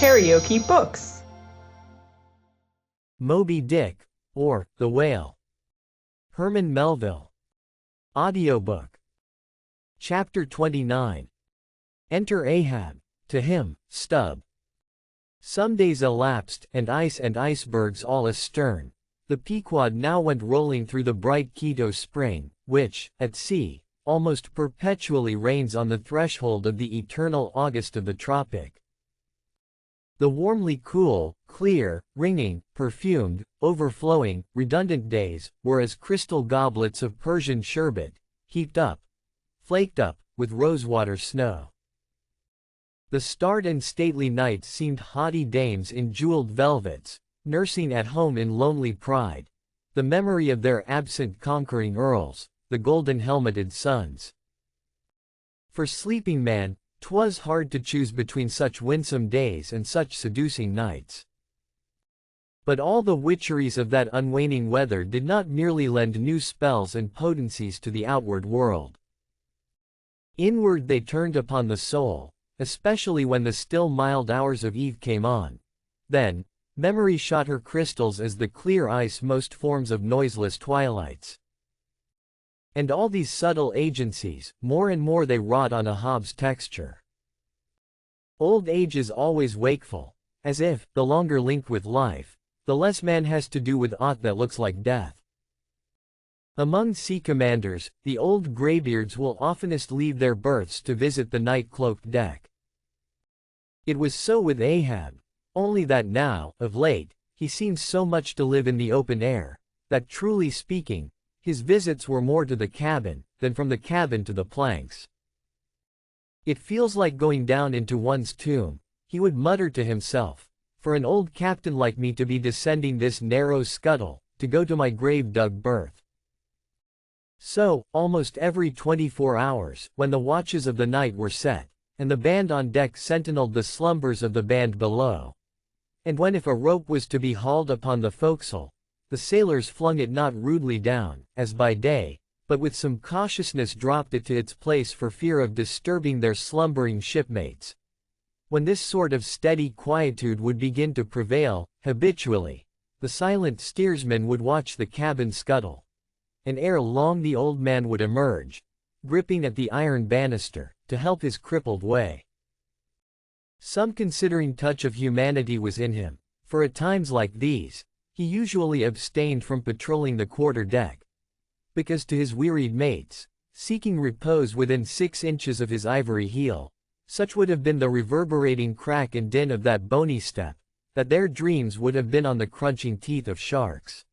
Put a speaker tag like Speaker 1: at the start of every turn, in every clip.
Speaker 1: KaraokeBooks.
Speaker 2: Moby-Dick, or The Whale. Herman Melville. Audiobook. Chapter 29. Enter Ahab. To him, Stubb. Some days elapsed, and icebergs all astern. The Pequod now went rolling through the bright Quito spring, which, at sea, almost perpetually reigns on the threshold of the eternal August of the tropic. The warmly cool, clear, ringing, perfumed, overflowing, redundant days were as crystal goblets of Persian sherbet, heaped up, flaked up, with rosewater snow. The starred and stately nights seemed haughty dames in jeweled velvets, nursing at home in lonely pride the memory of their absent conquering earls, the golden-helmeted suns. For sleeping man, 'twas hard to choose between such winsome days and such seducing nights. But all the witcheries of that unwaning weather did not merely lend new spells and potencies to the outward world. Inward they turned upon the soul, especially when the still mild hours of eve came on. Then, memory shot her crystals as the clear ice most forms of noiseless twilights. And all these subtle agencies, more and more they wrought on Ahab's texture. Old age is always wakeful, as if, the longer linked with life, the less man has to do with aught that looks like death. Among sea commanders, the old graybeards will oftenest leave their berths to visit the night-cloaked deck. It was so with Ahab, only that now, of late, he seemed so much to live in the open air, that truly speaking, his visits were more to the cabin, than from the cabin to the planks. "It feels like going down into one's tomb," he would mutter to himself, "for an old captain like me to be descending this narrow scuttle, to go to my grave-dug berth." So, almost every 24 hours, when the watches of the night were set, and the band on deck sentineled the slumbers of the band below, and when if a rope was to be hauled upon the forecastle, the sailors flung it not rudely down, as by day, but with some cautiousness dropped it to its place for fear of disturbing their slumbering shipmates. When this sort of steady quietude would begin to prevail, habitually, the silent steersman would watch the cabin scuttle, and ere long the old man would emerge, gripping at the iron banister, to help his crippled way. Some considering touch of humanity was in him, for at times like these, he usually abstained from patrolling the quarter-deck, because to his wearied mates, seeking repose within 6 inches of his ivory heel, such would have been the reverberating crack and din of that bony step, that their dreams would have been on the crunching teeth of sharks.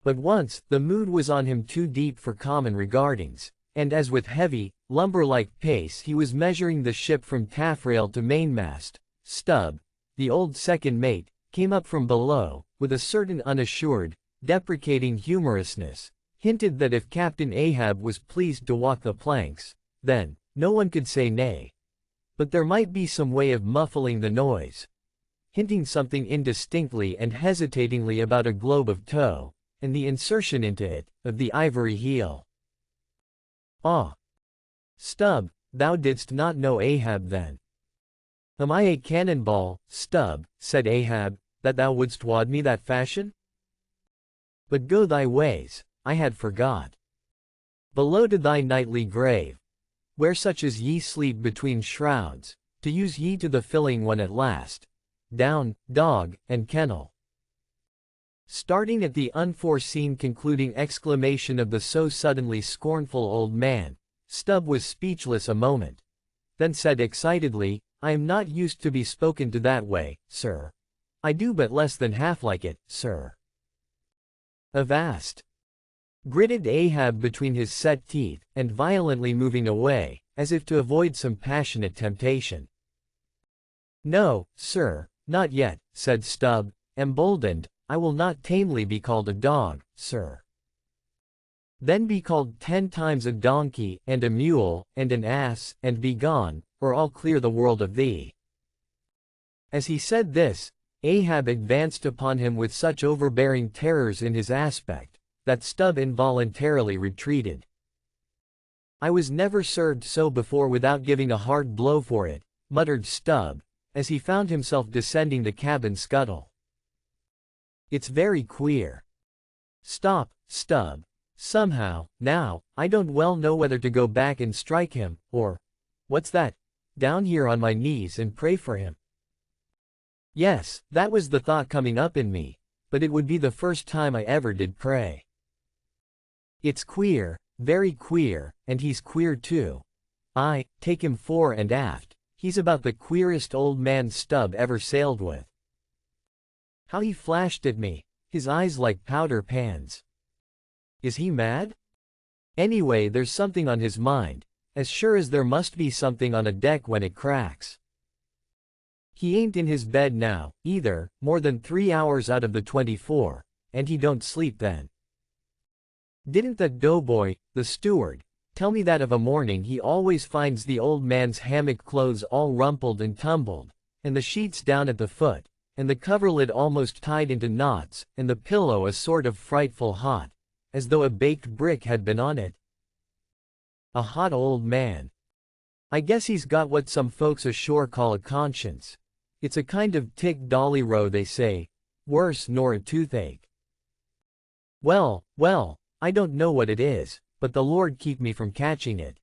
Speaker 2: But once, the mood was on him too deep for common regardings, and as with heavy, lumber-like pace he was measuring the ship from taffrail to mainmast, Stubb, the old second mate, came up from below, with a certain unassured, deprecating humorousness, hinted that if Captain Ahab was pleased to walk the planks, then, no one could say nay. But there might be some way of muffling the noise, hinting something indistinctly and hesitatingly about a globe of tow, and the insertion into it, of the ivory heel. "Ah! Stubb, thou didst not know Ahab then." "Am I a cannonball, Stubb," said Ahab, "that thou wouldst wad me that fashion? But go thy ways, I had forgot. Below to thy nightly grave, where such as ye sleep between shrouds, to use ye to the filling one at last. Down, dog, and kennel." Starting at the unforeseen concluding exclamation of the so suddenly scornful old man, Stubb was speechless a moment, then said excitedly, "I am not used to be spoken to that way, sir. I do but less than half like it, sir." "Avast!" gritted Ahab between his set teeth, and violently moving away, as if to avoid some passionate temptation. "No, sir, not yet," said Stubb, emboldened. "I will not tamely be called a dog, sir." "Then be called 10 times a donkey, and a mule, and an ass, and be gone, or I'll clear the world of thee." As he said this, Ahab advanced upon him with such overbearing terrors in his aspect, that Stubb involuntarily retreated. "I was never served so before without giving a hard blow for it," muttered Stubb, as he found himself descending the cabin scuttle. "It's very queer. Stop, Stub. Somehow, now, I don't well know whether to go back and strike him, or, what's that, down here on my knees and pray for him." Yes, that was the thought coming up in me, but it would be the first time I ever did pray. It's queer, very queer, and he's queer too. Take him fore and aft, he's about the queerest old man Stub ever sailed with. How he flashed at me, his eyes like powder pans. Is he mad? Anyway, there's something on his mind, as sure as there must be something on a deck when it cracks. He ain't in his bed now, either, more than 3 hours out of the 24, and he don't sleep then. Didn't that doughboy, the steward, tell me that of a morning he always finds the old man's hammock clothes all rumpled and tumbled, and the sheets down at the foot, and the coverlid almost tied into knots, and the pillow a sort of frightful hot, as though a baked brick had been on it? A hot old man. I guess he's got what some folks ashore call a conscience. It's a kind of tick-dolly row, they say, worse nor a toothache. Well, I don't know what it is, but the Lord keep me from catching it.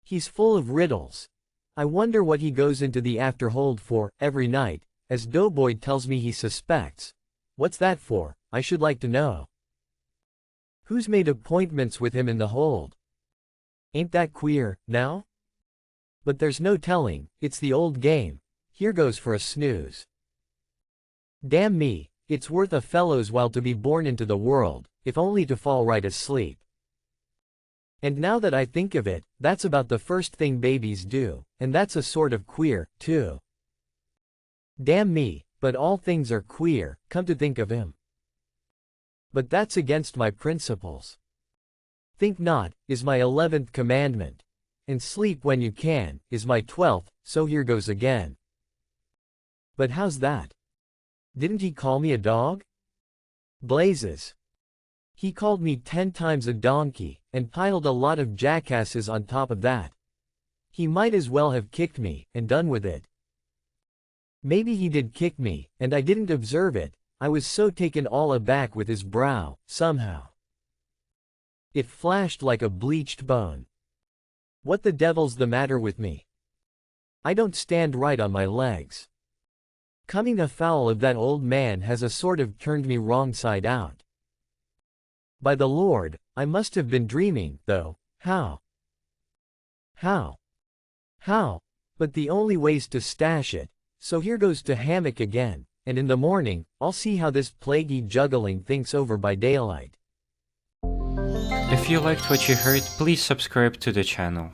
Speaker 2: He's full of riddles. I wonder what he goes into the afterhold for, every night, as Doughboy tells me he suspects. What's that for, I should like to know. Who's made appointments with him in the hold? Ain't that queer, now? But there's no telling, it's the old game. Here goes for a snooze. Damn me, it's worth a fellow's while to be born into the world, if only to fall right asleep. And now that I think of it, that's about the first thing babies do, and that's a sort of queer, too. Damn me, but all things are queer, come to think of him. But that's against my principles. Think not, is my 11th commandment. And sleep when you can, is my 12th, so here goes again. But how's that? Didn't he call me a dog? Blazes. He called me 10 times a donkey, and piled a lot of jackasses on top of that. He might as well have kicked me, and done with it. Maybe he did kick me, and I didn't observe it, I was so taken all aback with his brow, somehow. It flashed like a bleached bone. What the devil's the matter with me? I don't stand right on my legs. Coming afoul of that old man has a sort of turned me wrong side out. By the Lord, I must have been dreaming, though, how? But the only way's to stash it, so here goes to hammock again, and in the morning, I'll see how this plaguey juggling thinks over by daylight.
Speaker 1: If you liked what you heard, please subscribe to the channel.